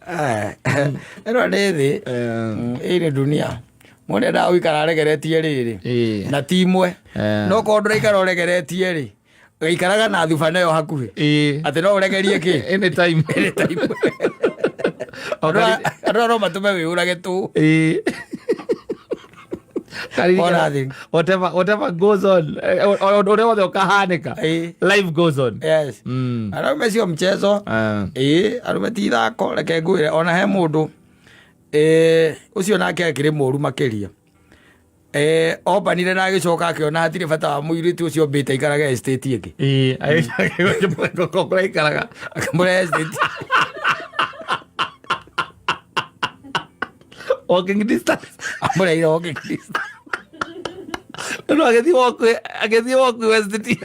ĩno nĩ thĩ, ĩrĩ dunia mwene da ũikara aregeretie rĩrĩ na ti imwe no korwo ndũraikara ũregeretie rĩ ũikaraga na thubana ĩyo hakuhĩ atĩ no ũregerie kĩ anytime andũ no matũme wĩũrage tũ whatever goes on whatever ũkahanĩka life goes on. Yes. Araume cio mchezo araume ti ithako reke ngwĩre ona he mũndũ ũcio nake akĩrĩ mũru makĩria ombanire na agĩcoka akĩona hatirĩ bata wa mũirĩtu ũcio mbĩte aikaraga estate ĩngĩ aikaraga akamũrehe estate walking distance amũreire walking distance no agĩthiĩ walk estate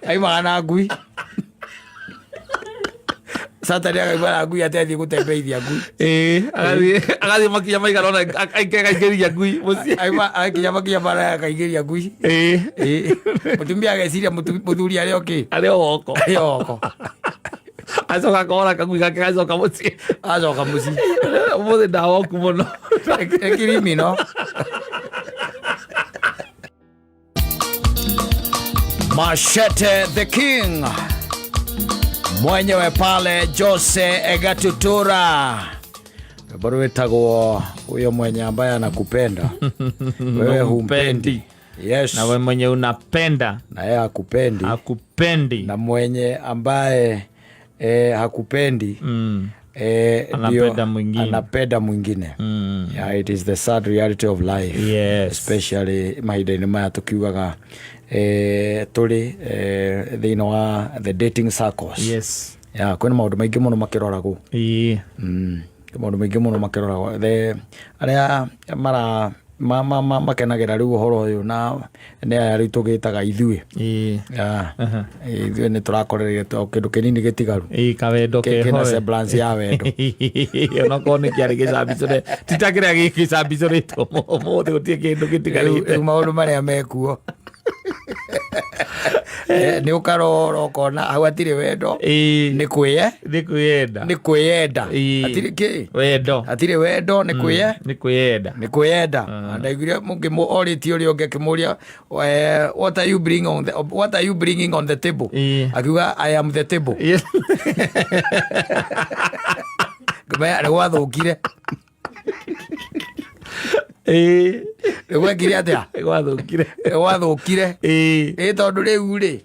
aimaga na ngui Saturday akaimara ngui atethiĩ gũtembeithia ngui agathiĩ makinya maigana ona akaingĩria ngui mũciĩ akinya makinya mara akaingĩria ngui mũtumia ageciria mũthuri arĩ okĩ arĩ oko acoka akora kagui gake gacoka mũciĩ ũmũthĩ ndawoku mũno ekirimi no Machete the King mwenyewe pale Jose Egatutura bado wetagwo huyo mwenye ambaye anakupenda wewe humpendi. Yes. Na wewe mwenye unapenda na yeye hakupendi na mwenye ambaye hakupendi anapenda mwingine. Yeah, it is the sad reality of life. Yes. Especially mahinda-inĩ maya tukiugaga tuli thĩinĩ wa the dating circles. Yes. Yeah, kwĩna maũndũ maingĩ mũno makĩroragwo. Maũndũ maingĩ mũno makĩroragwo arĩa makenagĩra rĩu ũhoro ũyũ na nĩ aya rĩu tũgĩtaga ithuĩ. Ithuĩ nĩ tũrakorereire kĩndũ kĩnini gĩtigaru kawendo kĩna semblance ya wendo onakorwo nĩ kĩarĩ gĩcambicũre ti ta kĩrĩa gĩcambicũrĩtwo mũthĩ gũtirĩ kĩndũ gĩtigarĩte maũndũ marĩa mekuo nĩ ũkarora ũkona hau hatirĩ wendo nĩ kwĩyenda hatirĩ kĩ wendo hatirĩ wendo nĩ kwĩyenda ndaiguire mũngĩ orĩtie ũrĩa ũngĩ akĩmũria what are you bringing on the table akiuga I am the table ngũmenya nĩ gwathũkire gwekire atĩa gwathũkire tondũ rĩu rĩ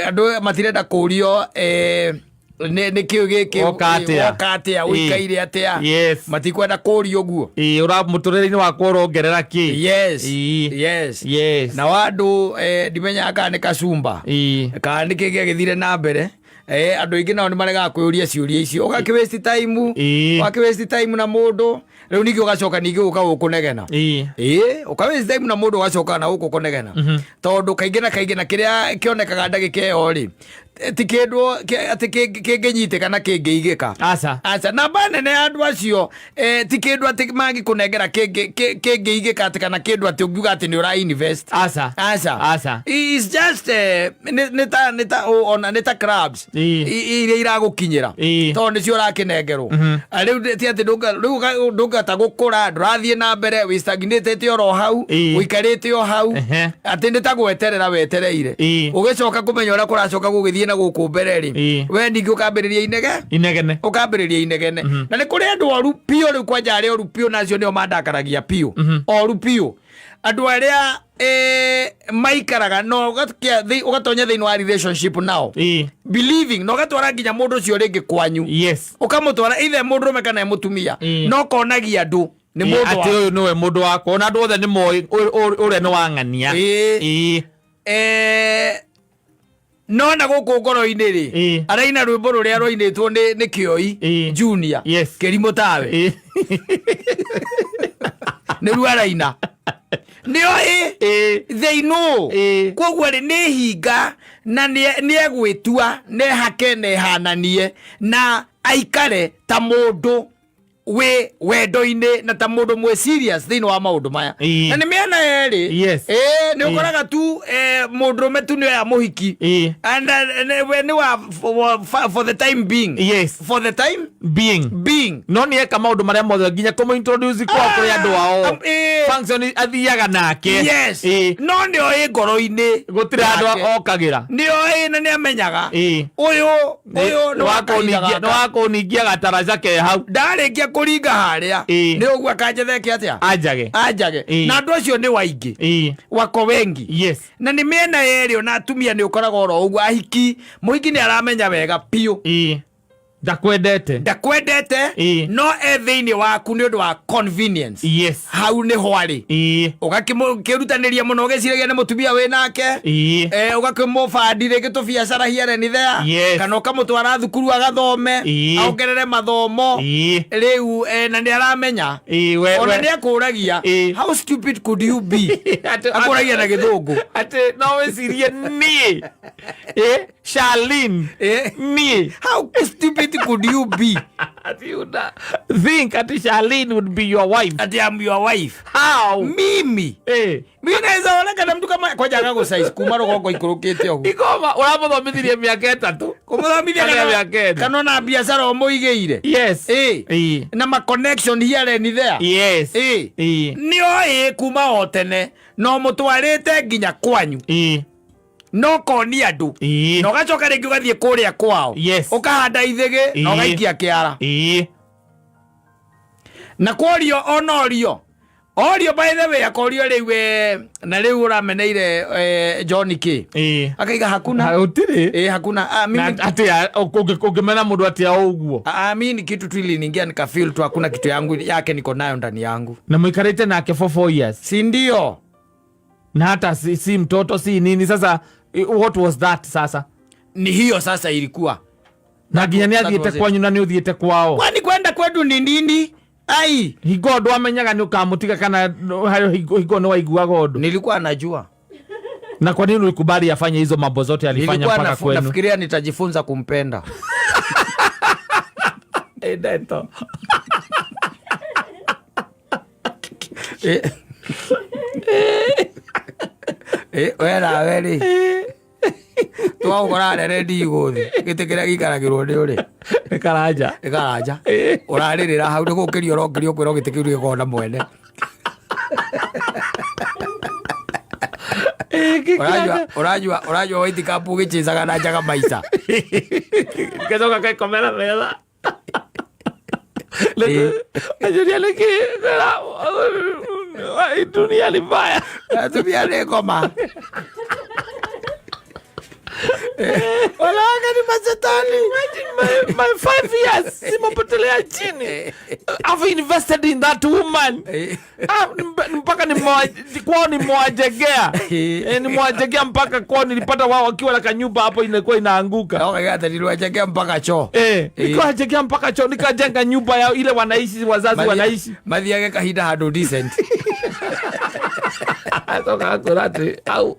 andũ matirenda kũrio nĩ kĩo gĩkĩ woka atĩa ũikaire atĩa matikwenda kũrio ũguo mũtũrĩre-inĩ wakwa ũrongerera kĩ. Yes. na wandũ ndimenyaga kana nĩ kacumba kana nĩ kĩ gĩagĩthire na mbere andũ aingĩ nao nĩ maregaga kwĩyũria ciũria icio ũgakĩ waste time na mũndũ rĩu ningĩ ũgacoka ningĩ ũka gũkũnegena ũka waste time na mũndũ ũgacoka na gũkũnegena tondũ kaingĩ na kĩrĩa kĩonekaga ndagĩka ĩyo rĩ ti kĩndũ atĩ kĩngĩnyitĩka na kĩngĩigĩka aca namba nene ya andũ acio ti kĩndũ atĩ mangĩkũnengera kĩngĩigĩka atĩ kana kĩndũ atĩ ũngiuga atĩ nĩ ũra invest aca it's just nĩ ta crabs iria iragũkinyĩra tondũ nĩcio ũrakĩnengerwo rĩu ti atĩ ndũngata gũkũra ndũrathiĩ na mbere wĩstagnĩtĩte oro hau ũikarĩte o hau atĩ nĩ ta gweterera wetereire ũgĩcoka kũmenya ũrĩa kũracoka gũgĩthiĩ na gũkũ mbere rĩ we ningĩ ũkambĩrĩria inegene na nĩ kũrĩ andũ oru piũ rĩu kwanja arĩa oru piũ nacio nĩo mandakaragia piũ oru piũ andũ arĩa maikaraga no ũgatonya thĩinĩ wa relationship nao believing no ũgatwara nginya mũndũ ũcio rĩngĩ kwanyu ũkamũtwara either mũndũrũme kana mũtumia no konagia andũ nĩ mũndũ atĩ ũyũ nĩwe mũndũ wakwa ona andũ othe nĩ moĩ ũrĩa nĩ wang'ania no na gũkũ ngoro-inĩ rĩ araina rwĩmbo rũrĩa rwainĩtwo nĩ Kĩoi Junior Kĩrimũ tawe nĩruo araina nĩoĩ they know koguo rĩ nĩ hinga na nĩegwĩtua nehake nehananie na aikare ta mũndũ we wendo-ini na ta mundu mwe serious thini wa maundu maya na ni miena eri ni ukoraga tu mundurume tu niyo ya muhiki and ni wa for the time being for the time being no ni eka maundu maria mothe nginya kumu introduce kwa kuri andu ao function athiaga nake no ni oi ngoro-ini gutire andu okagira ni oi na ni amenyaga uyu ni wakuningia gataraja ke hau ndarikia kuringa haria ni ugwa kanjetheke atia anjage na andu acio ni waingi wako wengi na ni miena eri na atumia ni ukoraga oro ugwa ahiki muhiki ni aramenya wega piu ndakwendete no thiini waku ni undu wa convenience hau ni hwari ugakimukirutaniria muno ugeciragia ni mutumia we nake ugakimufandire gitu biacara here ni there kana ukamutwara thukuru agathome aongerere mathomo riu na ni aramenya ona ni akuragia how stupid could you be akuragia na githungu ati no wecirie ni Charlene ni how stupid could you be? Think that Charlene would be your wife. That I'm your wife. How? Mimi. Mimi naweza ona kana mtu kama kwa janga go size kuma rogo ikurukite ogu. Ikoma uramuthomithire miaka 3. Kumuthomithia kana na biashara omuigeire. Na ma connection here and there. Ni kuma otene no mutwarite nginya kwanyu. No koni andu no gacoka ringi ugathie kuria kwao ukahanda ithigi no gaikia kiara na kwario onorio by the way akorio riwe na riu urameneire John K akaiga hakuna utiri hakuna mimi atia ukimena mundu atia uguo mimi kitu tu iliningia nika feel tu hakuna kitu yangu yake niko nayo ndani yangu na mwikarite nake for 4 years si ndio na hata si mtoto si nini sasa. What was that sasa? Ni hiyo sasa ilikuwa. Na ginya ni athiete kwanyu na ni uthiete kwao. Kwani kwenda kwetu ni ndindi? Ai, higo ndo amenyaga ni ukamutiga kana higo no waigua godo. Nilikuwa najua. Na kwa nini ulikubali afanye hizo mambo zote alifanya mpaka kwenu? Nafikiria nitajifunza kumpenda. Edeto. Wera weri twa ukora ready guthi gitikira gikaragirwo ndi uri ikaraja uraririra hau ndi gukirio rongirio kwiro gitikirio gikona mwene urajua waiti kapu gichicaga na njaga maica gecoka kaikomera metha ajuria niki dunia ni mbaya tumia ni ngoma walaga ni mazetani. My 5 years simapotelea chini. I've invested in that woman. Mpaka kwao nimewajegea. Nimewajegea mpaka kwao nilipata wao wakiwa na kanyumba hapo inakuwa inaanguka. Hata niliwajegea mpaka choo. Nikawajegea mpaka choo nikajenga nyumba yao ile wanaishi wazazi wanaishi. Mathiage kahinda handu decent. Atoka kurate au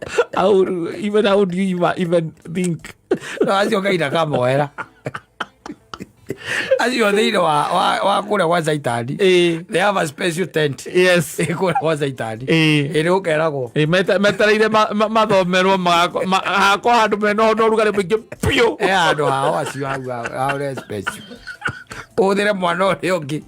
even how do you even think? No, asio kaida kama wera. Asio thina wa kule kwa Zaitani. They have a special tent. Yes. Kule kwa Zaitani. Ere ukeragwo. Metereire mathomerwo hako handu meno no rugare mwingi pio. Handu hao asio hau special. Uthire mwana uri ungi.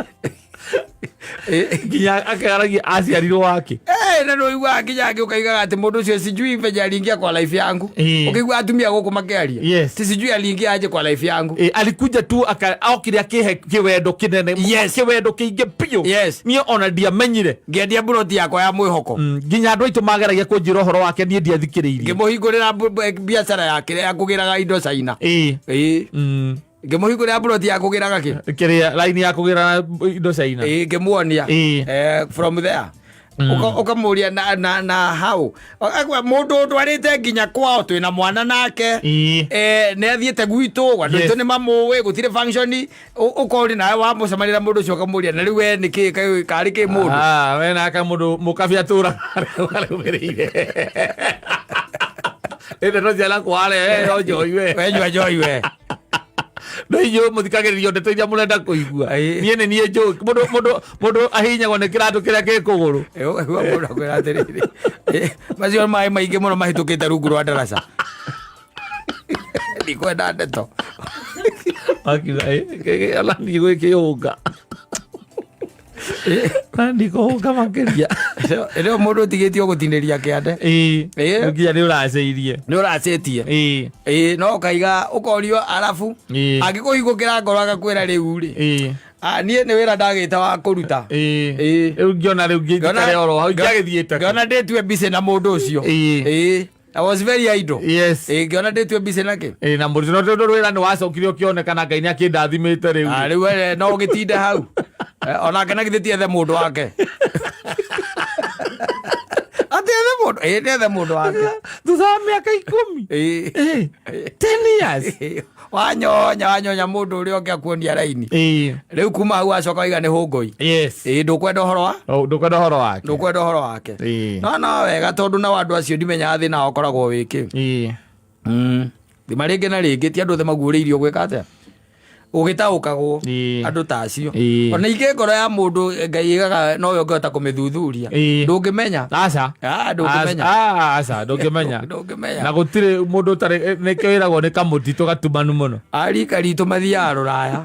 Ginya akaragia aciarirwo wake na no igwa kinyake ukaiga ati mundu ucio sijui venye aliingia kwa life yangu ukigwa atumia guku makiaria sijui aliingia aje kwa life yangu alikuja tu akire akihe kiwendo kinene kiwendo kiingi pio nie ona ndiamenyire ngendia buroti yakwa ya mwihoko ginya andu aitu mageragia kunjira uhoro wake nie ndiathikiriirie ngimuhingurira biacara yake ya kugiraga indo China ngimuhingurira buroti ya kugiraga kiria line ya kugira indo China ngimuonia from there ukamuria na hau mundu ndwarite nginya kwao twina mwana nake ni athiete gwitu andu aitu ni mamuwi gutire function ukori nawe wamucamanira mundu ucio ukamuria na riu we niki kari ki mundu we naka mundu mukabiatura arumiriire ende no jala kwale ojoiwe we no iyo muthikagiririo ndeto iria murenda kuigua nie ni nie jo mundu ahinyagwo ni kiratu kiria ki kuguru egwa mundu akwira atiriri macio mai maingi muno mahitukite rungu rwa ndaraca ndikwenda ndeto akira ala ni gwikiunga ndikuunga makiria rĩu mũndũ ũtigĩtio gũtinĩria kĩande nginya nĩ ũracĩirie nĩ ũracĩtie no ũkaiga ũkorio arabu angĩkũhingũkĩra ngoro agakwĩra rĩu rĩ niĩ nĩ wĩra ndagĩte wa kũruta rĩu ngĩona rĩu ngĩikare oro hau ingĩagĩthiĩte ngĩona ndĩtue mbice na mũndũ ũcio I was very idle. Yes. Ngĩona ndĩtue mbice nake na mũruti no tondũ wĩra nĩ wacokire ũkĩonekana Ngai nĩ akĩndathimĩte rĩu rĩu no ũgĩtinde hau onake na githĩ tiethe mũndũ wake atiethe mũndũ nĩethe mũndũ wake thutha wa mĩaka 10 10 years wanyonya mũndũ ũrĩa ũngĩ akuonia raini rĩu kuma hau acoka waiga nĩ hũngũi ndũkwenda ũhoro wake no wega tondũ na andũ acio ndimenyaga thĩna wao ũkoragwo wĩkĩ thima rĩngĩ na rĩngĩ ti andũ othe maguũrĩirio gwĩka atĩa ũgĩtaũkagwo andũ ta acio ona ingĩ ngoro ya mũndũ Ngai ĩgaga nowe ũngĩhota kũmĩthuthuria ndũngĩmenya ndũngĩmenya na gũtirĩ mũndũ ũtarĩ nĩkĩo ĩragwo nĩ kamũtitũ gatumanu mũno arika ritũ mathiaga rũraya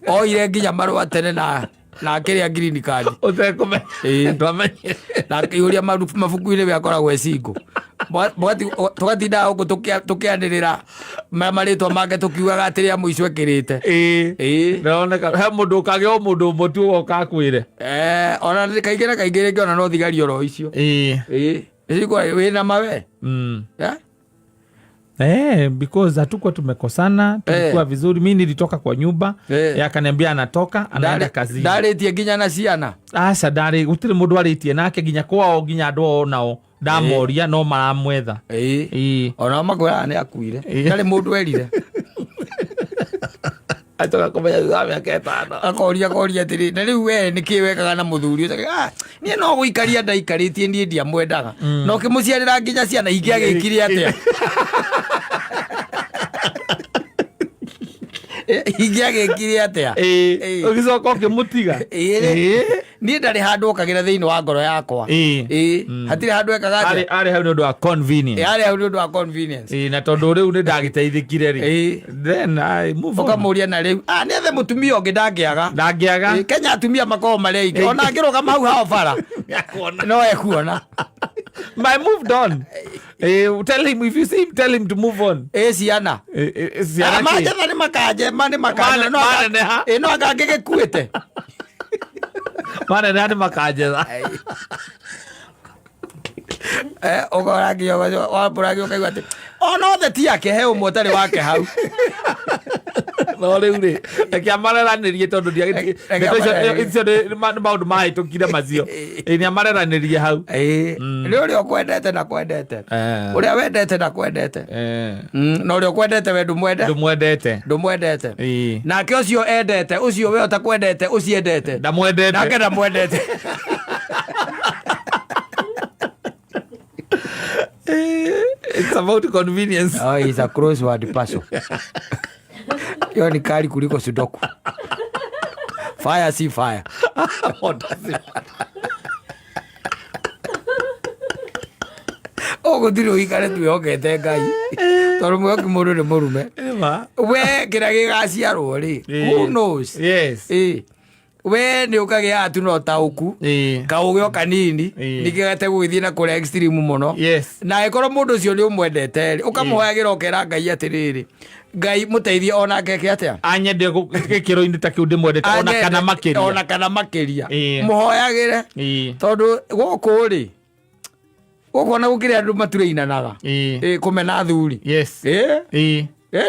oire nginya marũa tene na kĩrĩa green card ũtekũmenya na kĩũria mabuku-inĩ bĩakoragwo ecingũ tũgatinda gũkũ tũkĩanĩrĩra marĩtwa make tũkiugaga atĩrĩa mũico ekĩrĩte ndĩroneka he mũndũ ũkagĩa o mũndũ ũmwe tu ũgoka akwĩre ona kaingĩ na kaingĩ rĩngĩ ona no thigari oro icio wĩna mawe because hatukuwa tumekosana, tulikuwa vizuri. Mimi nilitoka kwa nyumba, akaniambia anatoka, anaenda kazini. Ndaretie ginya na ciana. Aca ndari gutire mundu aretie nake ginya kwao ginya andu onao ndamoria no maramwetha. Ona makwira ni akuire. Ndari mundu erire. Atoka kumenya thame aketano. Akoria tiri. Na riu we niki wekaga na muthuri ucio. Ni no guikaria ndaikaritie ni ndia mwendaga. No kimuciarira ginya ciana ingiagikire atia. Ingiagikire atia. Ugicoka ukimutiga. Ni ndari handu okagira thiini wa ngoro yakwa. Hatire handu ekaga atia. Ari hau ndu wa convenience. Ari hau ndu wa convenience. Na tondu riu ni ndagiteithikire ri. Then I move on. Okamuria na riu. Ni ethe mutumia ungi ndangiaga. Kenya atumia makoo marei. Ona ngiruga mau hao bara. No ekuona. I moved on. Tell him, if you see him, tell him to move on. Ciana. Ciana. Majetha ni makaje. No agagege kuete. Mane makajetha. Ogoragio wapuragio kaigwate. Ono the tia ke he umotari wake hau. No riu ri. Ekiamareranirie tondu ndiagiti. Icio ni maundu mahitũkire macio. Ni amareranirie hau. Ni uria ukwendete na kwendete. Uria wendete na kwendete. No uria ukwendete we ndumwendete. Nake ucio endete, ucio we utakwendete, uciendete. Ndamwendete. Nake ndamwendete. It's about convenience. Oh, he's a crossword puzzle. Yo ni kali kuliko sudoku. Fire si fire. Gutiri uikare tuĩhokete Ngai tondũ mwĩhoki mũndũ nĩ mũrume we kĩrĩa gĩgaciarwo rĩ who knows. We nĩ ũkagĩa tu no taũku kaũgĩ o kanini nĩkĩgate gũgĩthiĩ na kũrĩa extreme mũno na ĩkorwo mũndũ ũcio nĩ ũmwendete rĩ ũkamũhoyagĩra ũkera Ngai atĩrĩrĩ Ngai mũteithie ona keke atĩa anyende gĩkĩro-inĩ ta kĩu ndĩmwendete ona kana makĩria mũhoyagĩre tondũ gũkũ rĩ gũkũ ona gũkĩrĩ andũ maturainanaga kũmena athuri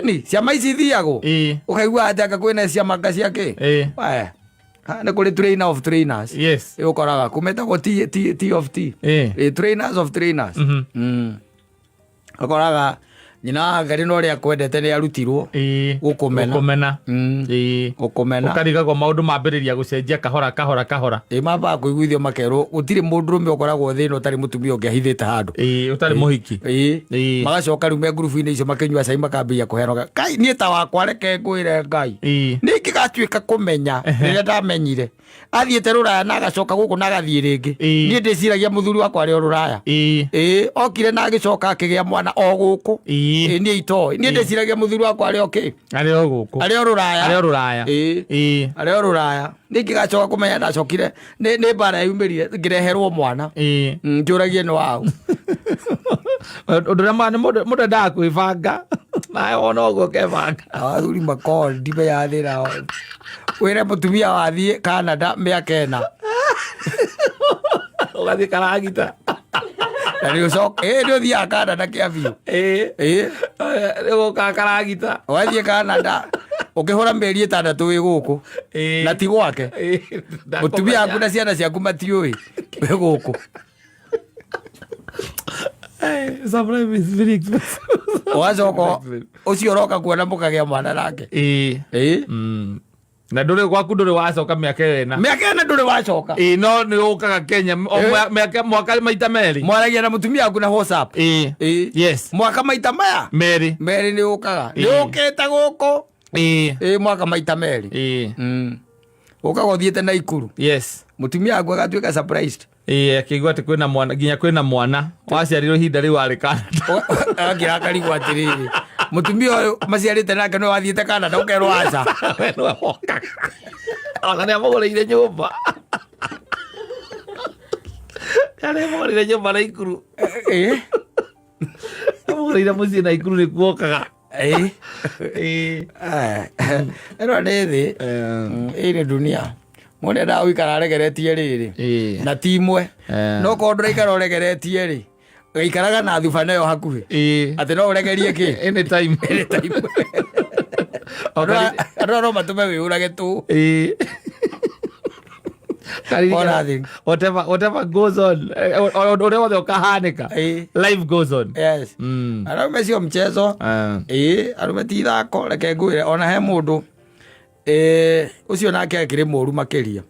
ni ciama ici ithiagwo ũkaigua atĩ anga kwĩna ciama anga ciakĩ nĩ kũrĩ trainer of trainers ũkoraga kũmetagwo T of T trainers of trainers ũkoraga nyina ngari no ria kwendete ni arutirwo gukumena ukarigagwo maundu mambiriria gucenjia kahora mamba kuiguithio makerwo gutiri mundu rume ukoragwo thina utari mutumia ungiahithite handu utari muhiki magacoka riu me ngurubu-ini icio makinyua cai makambia kuheroga kai nie ta wakwa reke ngwire ngai ningigatuika kumenya riria ndamenyire athiete ruraya na agacoka guku na agathie ringi nie ndiciragia muthuri wakwa ari o ruraya okire na agicoka akigia mwana o guku nie itoi nie ndiciragia muthuri wakwa ari oki ari o guku ari o ruraya ningigacoka kumenya ndacokire ni mbara yumirire ngireherwo mwana njuragie ni wao undu ria mundu endaga kwibanga nawe wona uguo kebanga athuri makoo ndibe ya thira wire mutumia wathie Canada miaka ena ugathie karagita na nä å thiaga Canada kä biå rä gå ka karagita wathiä Canada å kä hå ra mä eri 6 wä gå kå na ti gwake må tumia aku na ciana ciaku matiå ä wä gå kå wacoka å cio roka kuona må kagä a mwana nake na ndå rä gwaku ndå rä wacoka mä aka ena ndå rä wacoka no nä å kaga Kenya mwaka maita merä mwaragia na må tumia aku na WhatsApp mwaka maita maya merä nä å kaga nä å kä te gå kå mwaka maita merä å kaga å thiä te na ikuru må tumia aku agatuä ka akä igua atä kwä mwana nginya kwä mwana waciarirwo ihinda rä u warä Canada akä rakarigwo atä rä rä må tumia å yå maciarä te nake no wathiä te Canada å kerwo aca ona nä amå gå rä ire nyå mba nä amå gå rä ire nyå mba na ikuru amå gå rä ire må ciä na ikuru nä kuokaga ä no nä thä ä nä dunia må nä endaga gå ikara aregeretie rä rä na timwe no korwo ndå raikara å regeretie rä gaikaraga na thuba nayo hakuhä atä no å regerie kä andå no matå me wä å rage tå whatever goes on ore wothe ukahanika life goes on araume cio mchezo arume ti ithako reke ngwire ona he mundu ucio nake akiri moru makiria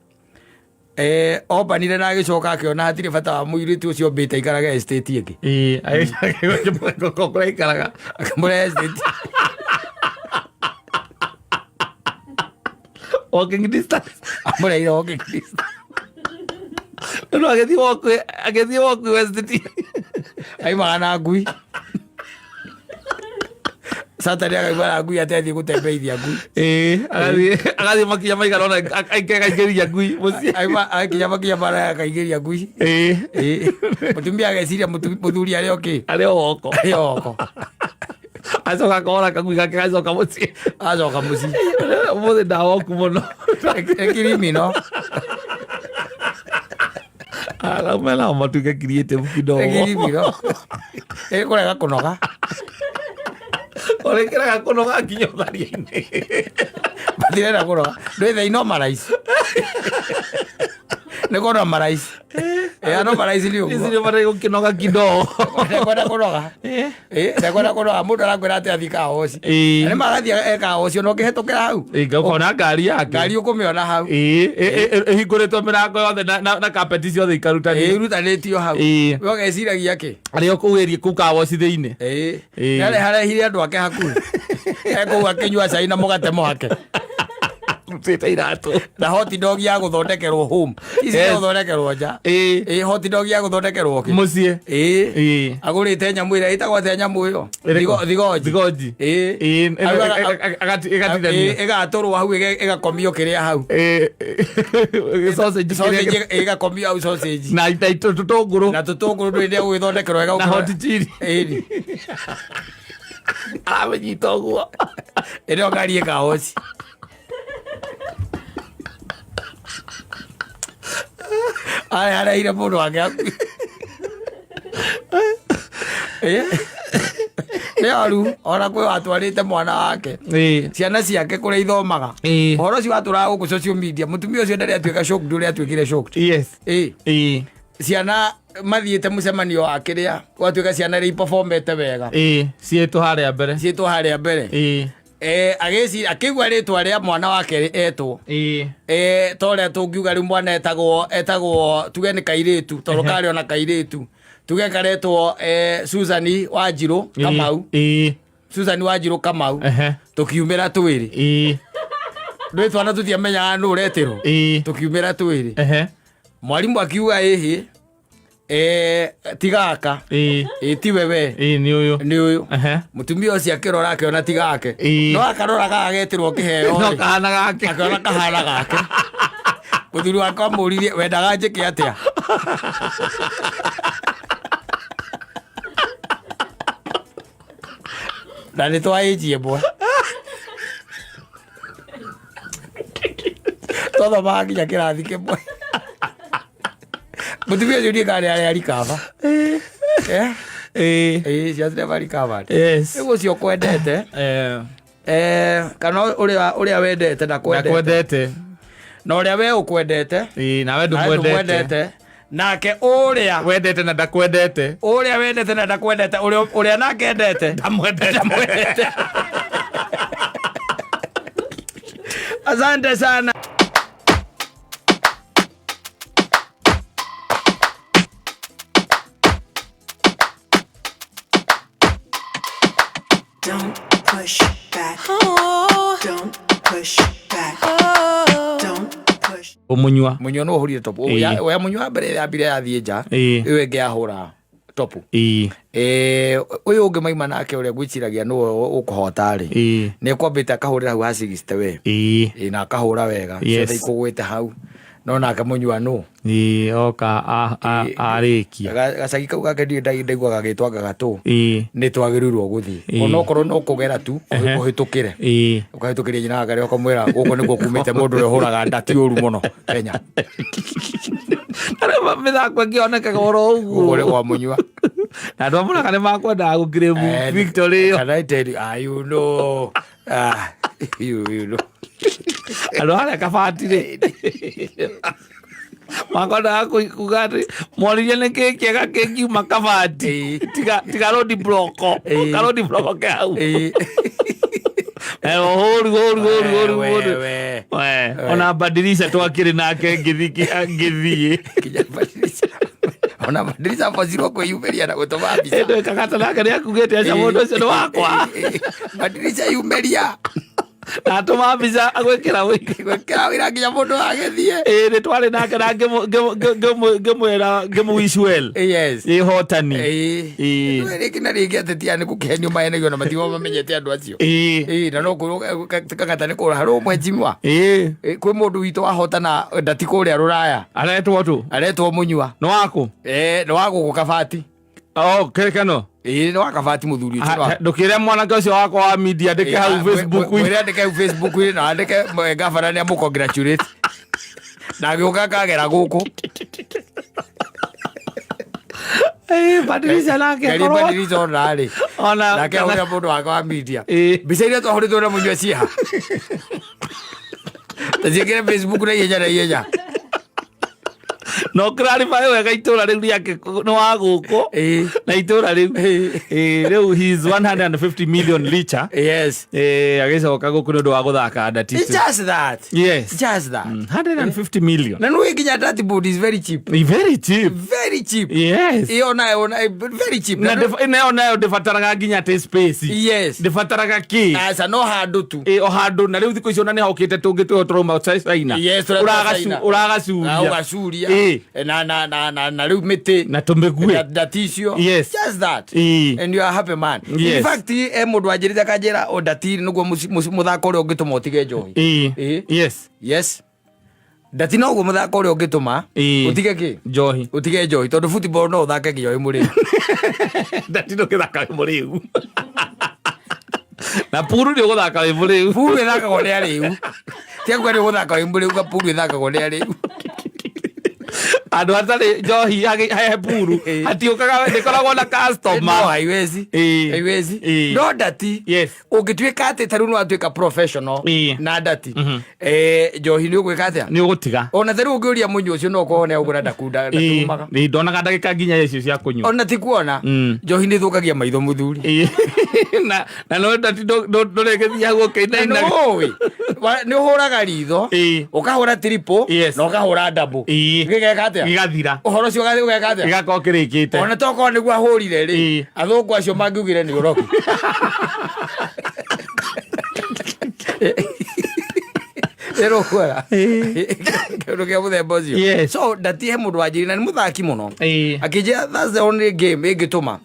ombanire na agicoka akiona hatire bata wa muiritu ucio mbite ikaraga estate ingi ikaraga akamure estate walking distance amure walking distance no agethi walk estate ai magana ngui Saturday akaigua ngui atethi gutembeithia ngui agathi makinya maigana ona aikaigeria ngui muci aikinya makinya mara akaigeria ngui mutumia ageciria muthuri ari oki ari oko acoka kora kagui gake gacoka muci umuthi ndawoku muno ekirimi no agamena matuke creative kidogo ekirimi no kurega kunoga orekeraga kunoga nginya thari-inĩ matirenda kunoga ndwithe inomaraisi nä kona maraisi ano maraisi nä å kinoga kidogo nekwenda kunoga nekwenda kunoga må ndå arakwä atä athi kaoci nä magathiä ekaocio no kä hetå kä ra hau ngona ngari yake ngari å kå mä ona hau hingå rä two mä rango yothe na kapeti ciothe irutanä tio hau ogeciragia kä arä o kå gerie kå kaoci thä-inä nä harehire andå ake hakuhä ekå akä nyua cai na må gate mwake na hoti dog ya gå thondekerwo home ici nä gå thondekerwo nja hoti dog ya gå thondekerwo kä muciĩ agå rä te nyamå ä rä a ä tagwo atä nyamå ä yo thigoji ä gatå rwo hau ä gakomio kä rä a hau ä gakomio hau na tå tå ngå rå na tå tå ngå rå ndå ä ndä gå gä thondekerwo na hoti chiri aramenyita å guo ä rä o ngari ä kaoci areire må ndå wake nä aru ona kwä watwarä te mwana wake ciana ciake kå rä a ithomaga å horo ũcio watå raga gå kå social media må tumia å cio ndarä atuä ka ndå rä atuä kire ciana mathiĩte mũcemanio wa kĩrĩa gwatuĩka ciana rĩ performete wega ciĩtwo harĩa mbere akĩigua rĩtwa rĩa mwana wake etwo torĩa tũngiuga rĩu mwana etagwo tuge nĩ kairĩtu tondũ karĩ ona kairĩtu tuge karetwo Susan Wanjirũ Kamau tũkiumĩra twĩrĩ ndũĩ twana tũtiamenyaga nũ ũretĩrwo tũkiumĩra twĩrĩ mwarimũ akiuga tigaka tiwe we nĩ ũyũ mũtumia ũcio akĩrora akĩona tigake no akaroraga agetirwo kĩheo akĩona kahana gake mũthuri wake amũririe wendaga njĩke atĩa na nĩ twaĩnjie mwe twathomaga nginya kĩrathi kĩmwe mũtumia ũcio ndiĩ karĩ arĩa rikaba ciathire marikaba nĩguo cio kwendete kana ũrĩa wendete ndakwendete na ũrĩa we ũkwendete nawe ndũkwendete nake ũrĩa wendete na ndakwendete ũrĩa wendete na ndakwendete ũrĩa nake endete ndamwendete asante sana. Don't push back. Oh. Don't push back. Oh. Don't push. Munywa no hurire topu. Oya munywa mbere ya mbere ya thie nja. Iwe nge ahura topu. Uyu ungi maima nake uria gwiciragia no ukuhota ri. Ni kwambita akahurira hau ha 60 we. Na akahura wega. Ciothe ikugwite hau. No nake munywa no. Oka arikia. Gacagi kau gake ndaigua gagitwanga gatũ. Nĩ twagĩrĩirwo gũthiĩ. Onokorwo no kũgera tu ũhĩtũkĩre. Ũkahĩtũkĩria nyina wake ũkamwĩra gũkũ nĩguo kumĩte mũndũ ũrĩa ũhũraga ndati ũru mũno Kenya. Arĩa mĩthako ĩngĩonekaga oro ũguo. Ũguo nĩ gwa munywa. Na andũ amwe kana nĩmakwendaga gũkirĩmu Victory ĩyo. Can I tell you? You know. You know. Andũ arĩa kabati rĩ. Makondaga kuga atĩ moririe nĩ kĩ kĩega kĩngiuma kabati tiga rodi bloko karodi bloko ke hau hũru ona Badirisha twakĩrĩ nake ngĩthiĩ ona Badirisha bacirwo kwĩyumĩria na gũtũma mbica ndwĩkagata nake nĩakugĩte aca mũndũ ũcio nĩ wakwa Badirisha yumeria na tũma mbica gwĩkĩra wĩra nginya mũndũ agĩthiĩ nĩ twarĩ nake na ngĩmwĩra ngĩmũwishwell hotani rĩngĩ na rĩngĩ atĩtia nĩ gũkĩhenio mahenagio na matigwo mamenyete andũ acio na no kagata nĩ kũra harĩ ũmwe njimwa kwĩ mũndũ witũ wahotana ndati kũrĩa Rũraya aretwo munywa nĩ wakũ nĩ wa gũkũ Kabati kĩrĩkano nĩ wa Kabati mũthuri ũcio ndũkĩre mwanake ũcio wakwa wa media ndĩke hau Facebook mwĩre andĩke hau Facebook na andĩke gavana nĩ amũcongratulate na agĩũka akagera gũkũ Badirisha nake Badirisha onarĩ nake ahũrĩra mũndũ wake wa media mbica iria twahũrĩtwo na munywa ciĩha taciĩkĩre Facebook na ihenya no clarify wega itũra rĩu rĩake nĩ wa gũkũ na itũra rĩu rĩu he is 150 million richer agĩcoka gũkũ nĩ ũndũ wa gũthaka ndati it's just that 150 million na nĩ nginya ndati board is very cheap iyo nayo very cheap nayo ndĩbataraga nginya atĩ space ndĩbataraga kĩ aca no handũ tu o handũ na rĩu thikũ icio na nĩ hokĩte tũngĩ twĩho tũrauma China ũragacuria na rĩu mĩtĩ na tũmĩgue ndati icio just that and you are happy man in fact mũndũ wanjĩrĩte akanjĩra ndati nĩguo mũthako ũrĩa ũngĩtũma ũtige njohi ndati noguo mũthako ũrĩa ũngĩtũma ũtige kĩ ũtige njohi tondũ football no ũthake nginya wĩ mũrĩu ndati ndũgĩthaka wĩ mũrĩu na puru nĩ ũgũthaka wĩ mũrĩu puru ĩthakagwo nĩ arĩu tiakuga nĩ ũgũthaka wĩ mũrĩu puru ĩthakagwo nĩ arĩu andu atari njohi he puru atiukaga ndikoragwo na customer no haiwezi no ndati ungituika ati taru no atuika professional na ndati njohi ni ugwika atia ni ugutiga ona taru ungiuria munyu ucio no kuone ugura ndakunda ndakumaga ni ndonaga ndagika nginya icio cia kunywa ona ti kuona njohi ni thukagia maitho muthuri na no ndati ndoregethia gukeina ni uhuraga ritho ukahura triple na ukahura double gigeka atia gigathira uhoro ucio ugeka atia gigako kirikite ona toko niguo ahurire ri athungu acio mangiugire ni uroki ero kwara kero kia muthemba ucio so ndatihe mundu wanjiri na ni muthaki muno akija that's the only game igituma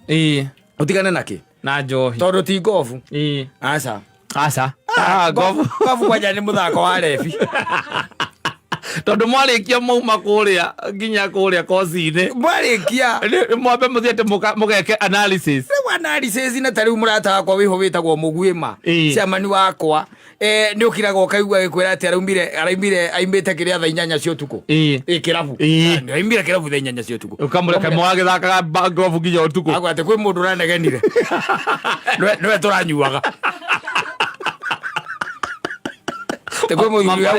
utigane naki na njohi tondu ti gofu aca gofu kwanja ni muthako wa refi tondu mwarikia mauma kuria nginya kuria koci-ini mwarikia mwambe muthiete mugeke analysis na tariu murata wakwa wiho witagwo mugwima ciamani wakwa ni ukiraga ukaigua gikwira ati aimbite kiria thaa 8 cia utuku kirabu ni aimbire kirabu thaa 8 cia utuku ukamureka mwagithakaga ngovu nginya utuku agwa ati kwi mundu uranegenire niwe turanyuaga tekwe muthuri ya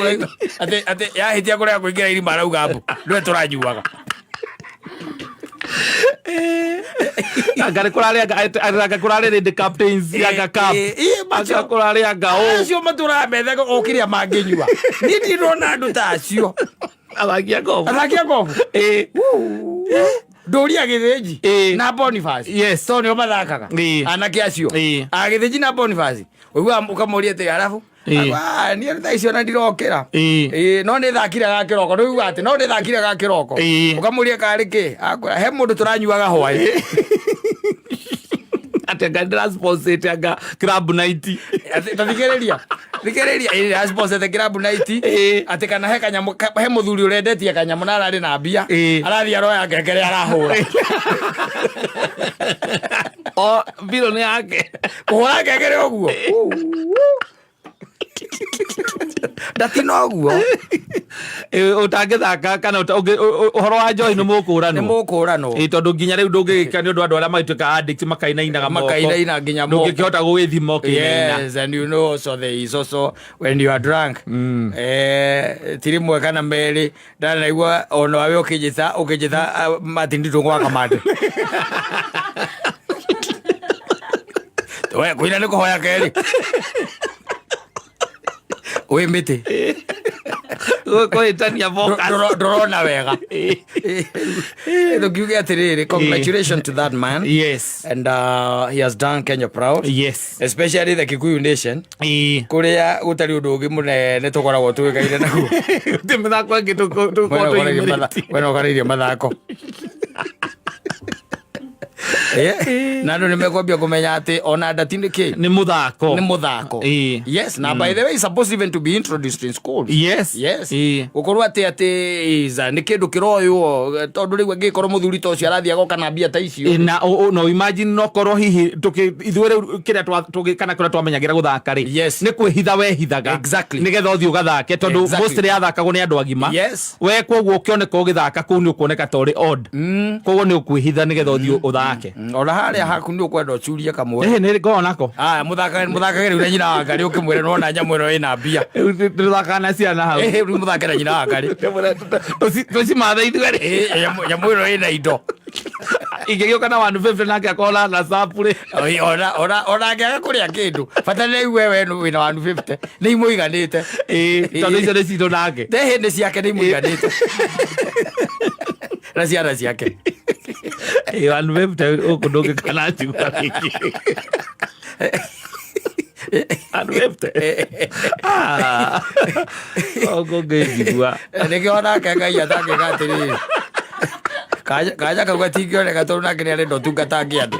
ate ya hitia kuria kuingira irima arauga abu niwe turanyuaga agare kurare the captains yaga cup acha kurare aga o acio matura methe okiria manginyua ni ndirona andu ta acio abagia gofu ndoria githinji na Boniface so nio mathakaga anake acio agithinji na Boniface ukamuria ati arabu ni thaa icio na ndirokira no ni thakire ga kiroko riu ati no ni thakire ga kiroko ukamuria kari ki akwira he mundu turanyuaga hwai ati ngandira sponsor anga club night ati thikiriria sponsor club night ati kana he kanyamu he muthuri urendetie kanyamu na arari na mbia arathi aroya ngengere arahura o biro ni yake kuhura ngengere oguo ndati no guo utangithaka kana uhoro wa njohi ni mukurano tondu nginya riu ndungigika ni undu andu aria maituika addict makainainaga makainaina nginya moko ndungikihota gwithima ukinaina yes and you know also there is also when you are drunk tiri mwe kana meri ndanaigua ono awe ukijitha matindito kwa kamande we kuina ni kuhoya keri we mete itania ndorona wega ndugiuge atiriri congratulations to that man and he has done Kenya proud especially the Kikuyu nation kuria gutari undu ungi munene tukoragwo tuikaire naguo ti mithako ingi wena ukaririe mathako na andu nimekwambia kumenya ati ona ndati ni muthako yes na by the way it's supposed even to be introduced in schools gukorwo ati iza ni kindu kiroyo tondu riu ngikorwo muthuri to cio arathia goka na mbia ta icio na no imagine no korwo hihi ithuĩ kiria kana kuria twamenyagira guthaka ri ni kwihitha wehithaga nigetha uthii ugathake tondu mostly athakagwo ni andu agima we koguo ukioneka ugithaka kuu ni ukuoneka tori odd koguo ni ukwihitha nigetha uthii uthake ona haria haku ni ukwenda ucuria kamwe ni ngonako muthakagire ura nyina wa ngari ukimwire nona nyamu ino ina mbia tuthaka na ciana hau ru muthakira nyina wa ngari tucimatha ithuĩ ri nyamu ino ina indo ingĩgĩũka na 150 nake akorwo na sapu ri ona ngĩaga kũrĩa kĩndũ bata nĩ we wĩna 150 nĩ imũiganĩte tondũ icio nĩ citũ nake te hĩndĩ ciake nĩ imũiganĩte na ciana ciake 150 ũkũ ndũngĩkana njigua rĩngĩ 150 ũkũ ngĩnjigua nĩkĩo nake Ngai atangĩka atĩrĩrĩ kaja kauga tingĩoneka tondũ nake nĩ arenda ũtungata angĩ andũ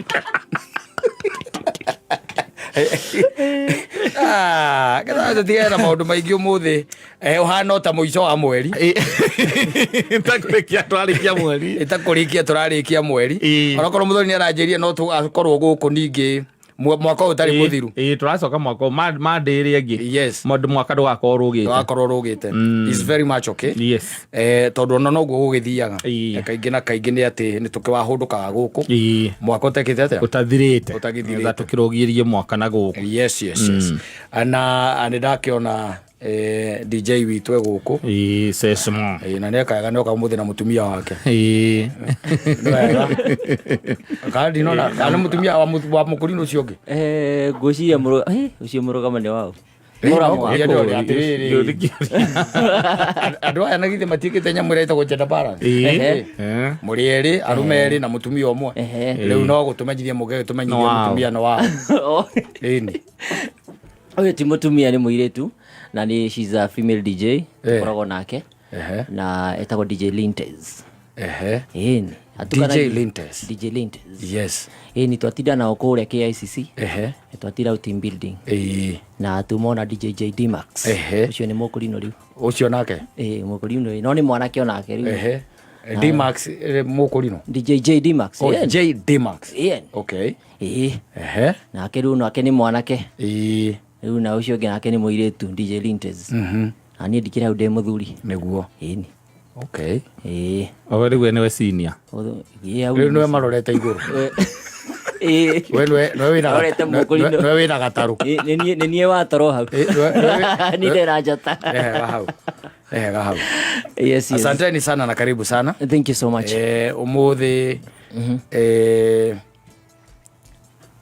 tũtigane na maũndũ maingĩ ũmũthĩ ũhana ta mũico wa mweri itakũrĩkia tũrarĩkia mweri onakorwo mũthoni nĩ aranjĩria no tũgakorwo gũkũ ningĩ mwaka utari muthiru turacoka mwaka mandiri engi yes mwaka ndwakorwo rugite is very much okay yes tondu no guo gugithiaga kaingi na kaingi ni ati ni tukiwahundukaga guku mwaka utekite atia utathirite tukirogirie mwaka na guku yes ana ndakiona DJ witwe guku sesmo na nekaga noka muthi na mutumia wake kandi no na mutumia wa mukurino ucio ngi ngwiciria ucio murugamani wao andu aya nagithe matikite nyamwira itagwo gender balance muri eri arume eri na mutumia umwe riu no gutumenyithia muge tumenyithia mutumia no wao ini uyu ti mutumia ni muiretu na ni she's a female DJ koragwo nake na etagwo DJ Lintes ini DJ Lintes yes ni twatinda nao kuria KICC twatira team building na tumona DJ JD Max ucio ni mukurino riu ucio nake mukurino no ni mwanake onake riu D Max mukurino DJ JD Max JD Max okay na riu nake ni mwanake riu na ucio ngi nake ni muiretu DJ Lintes na ni ndikira ude muthuri niguo ini okay owe riu niwe senior riu niwe marorete iguru we wina gataru ni nie wa toro hau ni ndera njata hau yes asanteni sana na karibu sana thank you so much umuthi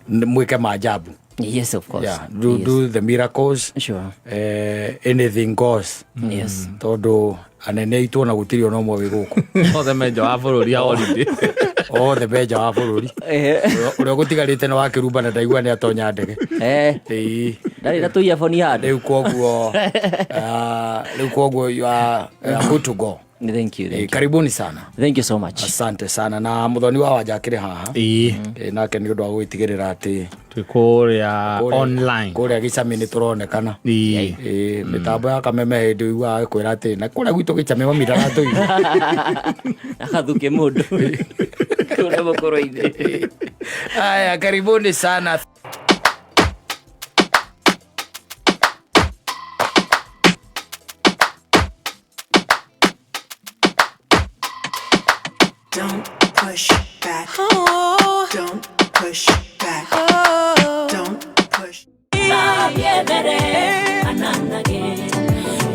mwike maajabu yes of course do the miracles sure anything goes yes tondu anene itu na gutiri ono mwe guku othe menja wa bururi ya holiday othe menja wa bururi uria gutigarite na wakirumba na ndaigua ni atonya ndege ndari na tuya phone ya riu koguo you are good to go thank you karibuni sana thank you so much asante sana na muthoni wa wajakire haha nake ni undu wa gwitigirira ati twikuria online kuria gicami ni turonekana mitambo ya kameme hindi uigua akwira ati na kuria gwitu gicami mamiraga tu akathuke mundu kuria mukoro ithe aya karibuni sana Don't push back. Oh. Don't push back. Oh. Don't push.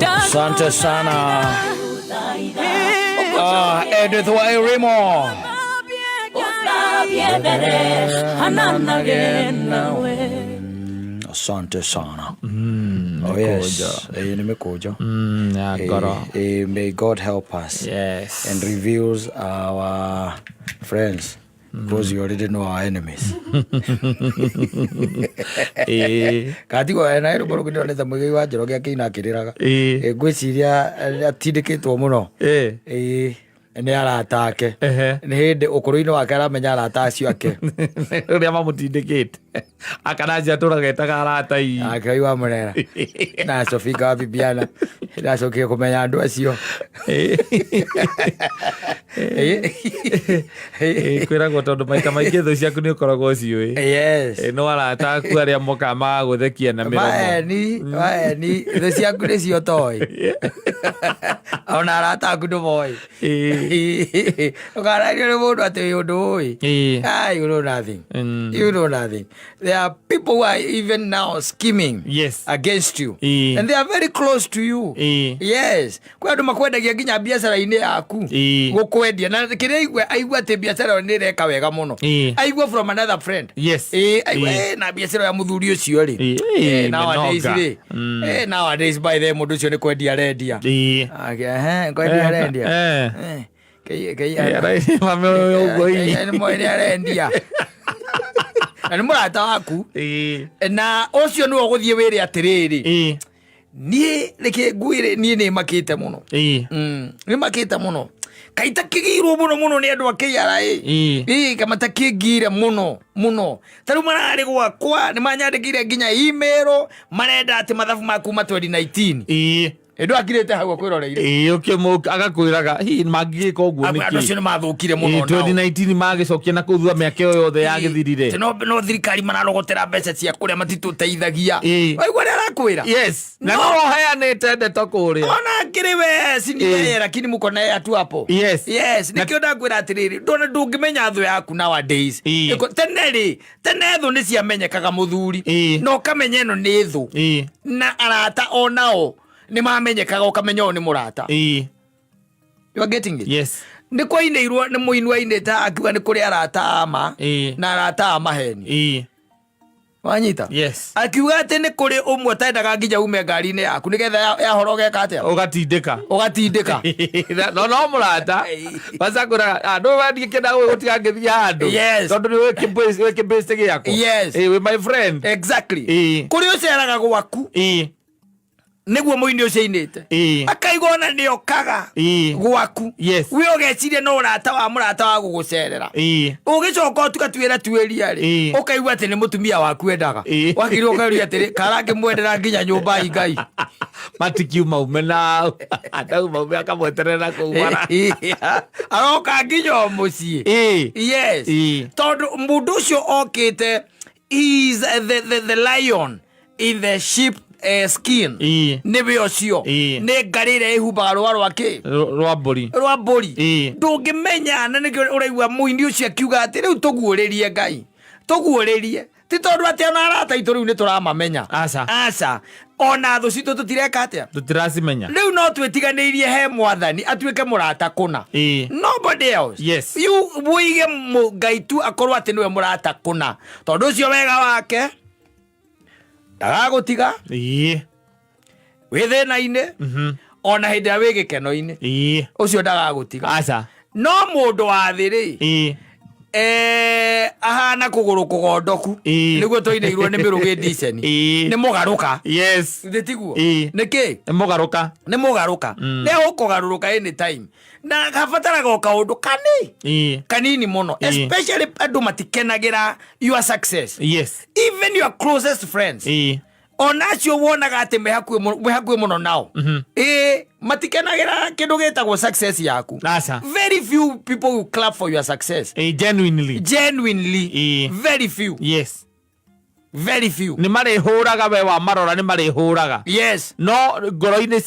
Asante sana. Edith Wairimo. Asante sana. Oh yes. Nimekuja. May God help us. Yes. And reveals our friends. Because you already know our enemies. Katigo ena ero boro kindo neta mwege wa njoro gya kina kiriraga. Ngwiciria atindikitwo muno. Ni aratake ni hindi ukuru-ini wake aramenya arata acio ake uria mamutindikite akananjia turagetaga arata ii akai wa murera na Sofika wa Bibiana ndacokie kumenya andu acio kwiragwo tondu maita maingi thu ciaku ni ukoragwo ciui no arata aku aria moka magaguthekia na miromo maeni thu ciaku nicio toi ona arata aku ndumoi ukarario ni mundu ati undu ui you know nothing. You know nothing. There are people who are even now scheming against you and they are very close to you. Yes, kwa andu makwendagia nginya biacara-ini yaku gukwendia na kiria aigua ati biacara ni reka wega muno aigua from another friend na biacara ya muthuri ucio ri nowadays by the mundu ucio ni kwendia rendia kwendia rendia ni mwene arendia na ni murata waku na ucio niwe guthie wire atiriri nie reke ngwire nie ni makite muno ni makite muno kaita kigirwo muno ni andu akiyara kama takigire muno taru marari gwakwa ni manyandikire nginya email marenda ati mathabu maku ma 2019 ndo akirete hau kwĩroreire agakwĩraga hihi mangĩgĩka ũguo andũ acio nĩ mathũkire mũno 2019 magĩcokia na kũthutha mĩaka ĩyo yothe yagĩthirire no thirikari mararogotera mbeca cia kũrĩa matitũteithagia waigua nĩ arakwĩra na no heanĩte ndeto kũrĩa ona akĩrĩ we sindiye lakini muko naye atu hapo nĩkĩo ndakwĩra atĩrĩrĩ ndũngĩmenya thũ yaku nowadays tene thũ nĩ ciamenyekaga mũthuri no kamenya ĩno nĩ thũ na arata onao nĩ mamenyekaga ũkamenya ũyũ nĩ mũrata you are getting it nĩ kwainĩirwo nĩ mũini wainĩte akiuga nĩ kũrĩ arata ama na arata a maheni wanyita akiuga atĩ nĩ kũrĩ ũmwe tendaga nginya ume ngari-inĩ yaku nĩgetha yahora ũgeka atĩa ũgatindĩka no mũrata bacakũra andũ wendiĩ kĩnda gũtigangĩthia handũ tondũ nĩ wĩkĩmbĩcĩ gĩaku with my friend exactly kũrĩ ũceraga gwaku nĩguo mũini ũcio ainĩte akaigua ona nĩ okaga gwaku we ũgeciria no ũrata wa mũrata wa gũgũcerera ũgĩcoka ũtugatuĩra tuĩria-rĩ ũkaigua atĩ nĩ mũtumia waku endaga wakiri ũkaũria atĩrĩ karangĩmwendera nginya nyũmba ngai matikiuma ume nao atauma ume akamweterera kuumara aroka nginya o mũciĩ tondũ mũndũ ũcio okĩte is the lion in the sheep skin niwe ocio ni ngarire ihumbaga rwa rwake rwa mburi ndũngĩmenya na nĩkĩo ũraigua mũini ũcio akiuga atĩ rĩu tũguũrĩrie ngai tũguũrĩrie ti tondũ atĩ ona arata itũ rĩu nĩ tũramamenya aca ona thũ citũ tũtireka atĩa tũtiracimenya rĩu no twĩtiganĩirie he mwathani atuĩke mũrata kũna nobody else wũige ngai tu akorwo atĩ nĩwe mũrata kũna tondũ ũcio wega wake ndagagũtiga wĩ thĩna-inĩ ona hĩndĩ ĩrĩa wĩ gĩkeno-inĩ ũcio ndagagũtiga no mũndũ wa thĩ-rĩ ahana kũgũrũ kũgondoku nĩguo tũinĩirwo nĩ mĩrũgĩ ndiceni nĩ mũgarũka tiguo nĩkĩ nĩ mũgarũka nĩ ũkũgarũrũka anytime na gabataraga o kaũndũ kanini mũno especially andũ matikenagĩra your success even your closest friends onacio wonaga atĩ me hakuhĩ mũno nao matikenagĩra kĩndũ gĩtagwo success yaku very few people will clap for your success genuinely very few nĩ marĩhũraga we wa marora nĩ marĩhũraga no ngoro-inĩ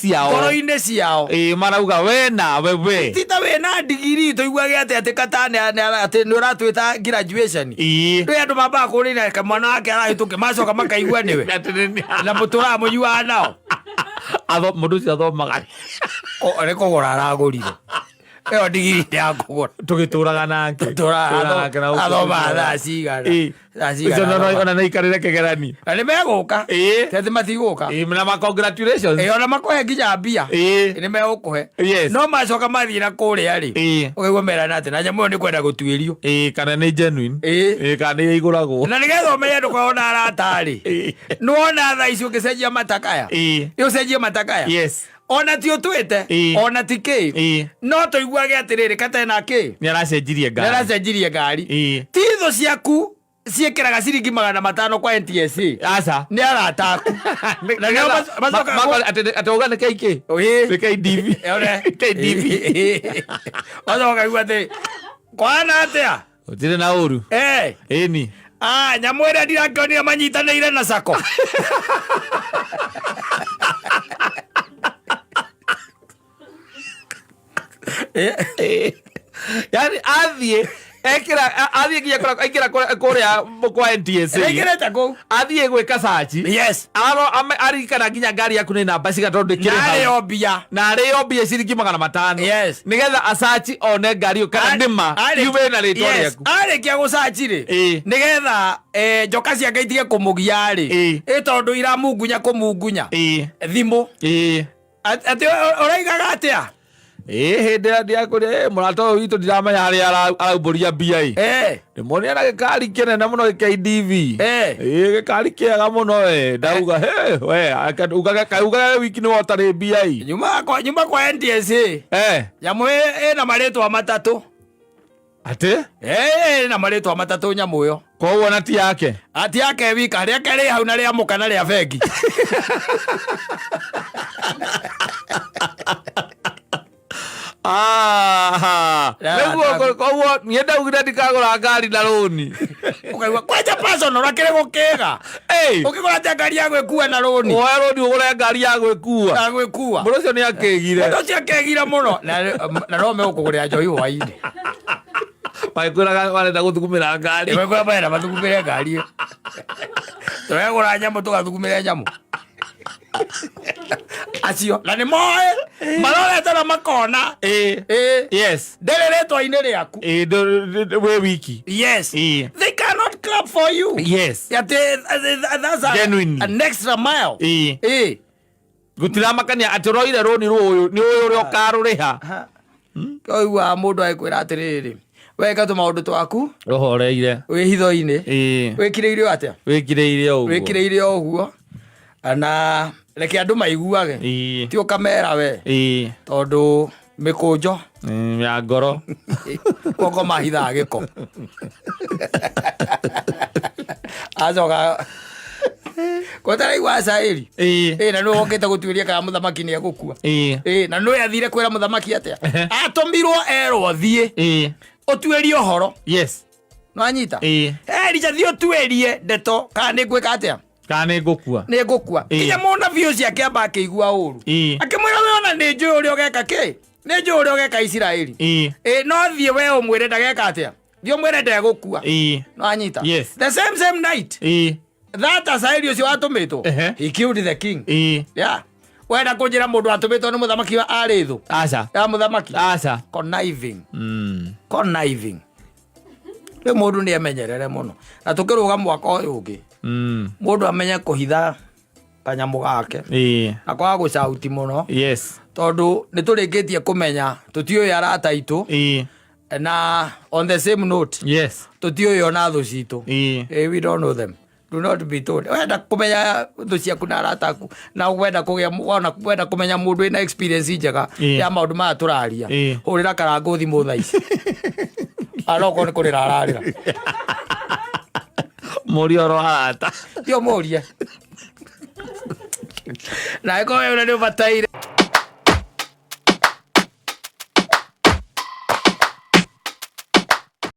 ciao marauga we nawe we tita we na ndigiri tũiguage atĩ katane atĩ nĩ ũratwĩta graduation rĩ andũ mambaga kũrĩra kamwana wake arahĩtũke macoka makaigua nĩwe na mũtũraga mũnyuaga nao mũndũ ũcio athomaga nĩ kũgũra aragũrire ĩyo ndigiri ndĩakũgũra tũgĩtũraga nake athomaga thaa cigana ona naikarĩre kĩgerani na nĩ megũka tete matigũka na ma-congratulations ona makũhe nginya mbia nĩ megũkũhe no macoka mathiĩ na kũrĩa-rĩ ũkaigua merana atĩ na nyamũ ĩyo nĩ kwenda gũtuĩrio kana nĩ genuine kana nĩ igũragwo na nĩgetha ũmenye ndũkona arata-rĩ nĩwona thaa ici ũngĩcenjia matakaya ũcenjie matakaya ona ti ũtwĩte ona ti kĩ no tũiguage atĩrĩrĩ katena kĩ nĩaracenjirie ngari ti thũ ciaku ciĩkĩraga ciringi 500 kwa NTSA nĩ arata aku atĩ ũga nĩ KK nĩ KDV macoka kaigua atĩ kwana atĩa ũtirĩ na ũru ĩni nyamũ ĩrĩa ndirakĩonire manyitanĩire na sako yani athiĩ nginya kũrĩa kwa NTSA athiĩ gwĩka sachi arikana nginya ngari yaku nĩ namba ciga tondũ ndĩkĩrĩ na arĩo mbia ciringi 500 nĩgetha asachi one ngari ĩyo kana nĩma yume na rĩtwa rĩaku arĩkia gũcachirĩ nĩgetha njoka ciake itige kũmũgia-rĩ tondũ iramungunya kũmungunya thimũ atĩ ũraigaga atĩa hĩndĩ ĩrĩa ndiakũrĩa mũrata ũyũ witũ ndiramenya harĩa araubũria mbia ndĩmuonire na gĩkari kĩnene mũno KDV gĩkari kĩega mũno ndauga ugaga wiki nĩ wotarĩ mbia nyuma kwa NTSA nyamũ ĩna marĩtwa matatũ ati na maritwa matatu nyamu yo koguo na ti yake ati yake wika ria kari hau na ria muka na ria bengi Neguo koguo nienda ugire ndikagura ngari na roni ukaigua kwaja personal rakire gukega ukigura ngari ya gwikua na roni oya roni ugure ngari ya gwikua muno cio ni akegire muno na no me ukugurira njoi hwaini makwiraga barenda guthukumira ngari makwira barenda mathukumire ngari turegura nyamu tugathukumire nyamu acio na nĩ moe marorete na makona yes ndereretwa-inĩ rĩaku we wiki yes they cannot clap for you yes that's an extra mile gutiramakania atĩ roire rũni rũyũ nĩ ũyũ ũrĩa ũkarũrĩha koigua mũndũ agĩkwĩra atĩrĩrĩ weka tũmaũndũ twaku ũhoreire wĩ hitho-inĩ wĩkĩrĩire atĩa wĩkĩrĩire ũguo na reke andũ maiguage ti ũkamera we tondũ mĩkũnjo ya ngoro koko mahithaga gĩko acoka kotaraigua acaĩri na nĩ wokĩte gũtuĩria kana mũthamaki nĩ egũkua na nĩ athire kwĩra mũthamaki atĩa atũmirwo erwo thiĩ ũtuĩrie ũhoro no anyita Elijah thiĩ ũtuĩrie ndeto kana nĩ ngwĩka atĩa kana nĩ ngũkua kinya mũna biũ ciake amba akĩigua ũru akĩmwĩra we ona nĩ njũĩ ũrĩa ũgeka kĩ nĩ njũĩ ũrĩa ũgeka Isiraeli no thiĩ we ũmwĩre ndageka atĩa thiĩ ũmwĩre ndegũkua no anyita the same night that Asaeli ũcio watũmĩtwo he killed the king wenda kũnjĩra mũndũ atũmĩtwo nĩ mũthamaki arĩ thũ ya mũthamaki conniving rĩu mũndũ nĩ emenyerere mũno na tũkĩrũga mwaka ũyũ ũngĩ mũndũ amenye kũhitha kanyamũ gake na kwaga gũcauti mũno tondũ nĩ tũrĩkĩtie kũmenya tũtiũĩ arata aitũ na on the same note tũtiũĩ ona thũ citũ we don't know them do not be told wenda kũmenya thũ ciaku na arata aku na wenda kũmenya mũndũ wĩna experience njega ya maũndũ maya tũraria hũrĩra Karangũ thimũ thaa ici aroko nĩ kũrĩra ararĩra mũria oro arata tio mũrie na ĩko we ũrĩa nĩ ũbataire